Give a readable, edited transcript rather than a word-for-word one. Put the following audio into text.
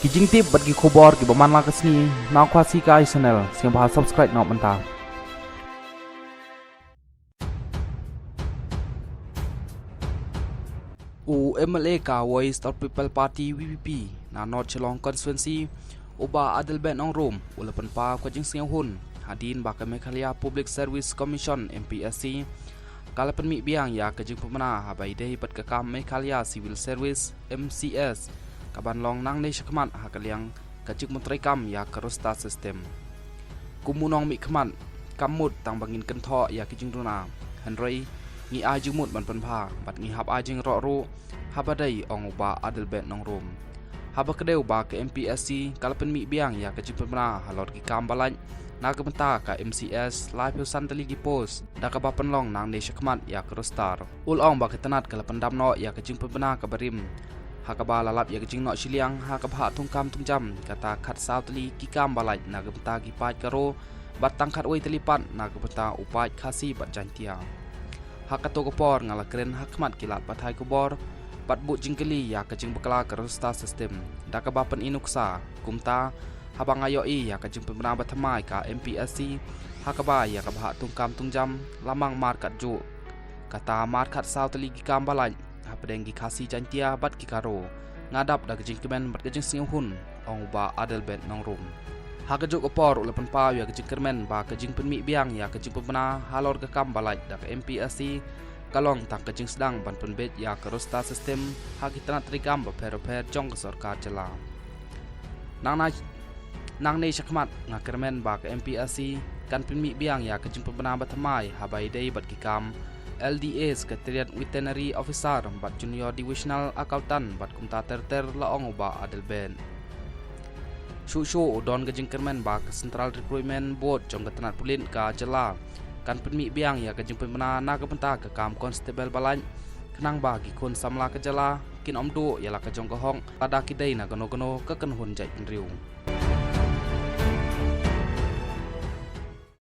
Kijing tip bagi khobor ki baman la kasni na khwasi kai channel siang bah subscribe nok manta. MLA ka Voice of People Party VPP na North Chelong constituency uba Adelbert Nong Rom ulapan pa kwajing siang hun hadin ba ka Meghalaya Public Service Commission MPSC kalapan mi biang ya kajing pemana habai dei pat ka kam Meghalaya Civil Service MCS kaban long nang nei sakmat hakaliang kajing menteri kam ya kerusta sistem kumunong mi khamat kamut tang bangin kentho ya kajing runa Henry ngi ajumut ban panpha bat ngi hab ajing ro ro habadai ong ba Adelbert Nong Rom haba kedeu ba ke MPSC kalapan mi biang ya kajing pemana halor ki kam balaj na kebenta ka MCS live husan tali di post da ka ba panlong nang nei sakmat ya kerustar ul ong ba ketanat kalapan damno ya kajing pemana ka barim hakaba lalap ya kajing no siliang hakaba tungkam tungjam kata khat saw tali ki kam balaj na kebenta ki pat karo batang khat oi telipat na kebenta upai khasi bat jantia hakato kopor ngala keren hakmat kilat pathai kubor bat bu jingkeli ya kajing bekala kerusta sistem da ka ba pen inuksa kumta habang ayoi ya kajing pemena bathamai ka MPSC hakaba ya ka ba tungkam tungjam lamang markat ju kata markat saw tali ki kam balaj pedeng gi khasi jantia bat ki karo ngadap da kajing kemen bat kajing singhun ong ba Adelbert Nong Rom hakajuk opor ulapan pa ya kajing kermen ba kajing penmi biang ya kajing pemena halor ke kam balaj da ke MPSC kalong tang kajing sedang ban penbet ya kerusta sistem hakitana trikam ba per jong ke sarkar jela nang nei sakmat ngakermen ba ke MPSC kan penmi biang ya kajing pemena bathamai habai dei bat ki kam LDA Secretariat Veterinary Officer bat Junior Divisional Accountant bat kumta terter laong ba Adelbert Shushu udon kajing kermen ba ke Central Recruitment Board jong ketanat pulin ka jela kan penmi biang ya kajing pemena na kebenta ke kam constable balaj kenang ba gi kun samla ke jela kin omdu ya la ka jong kohong pada kidai na gono-gono ke kenhun jai penriu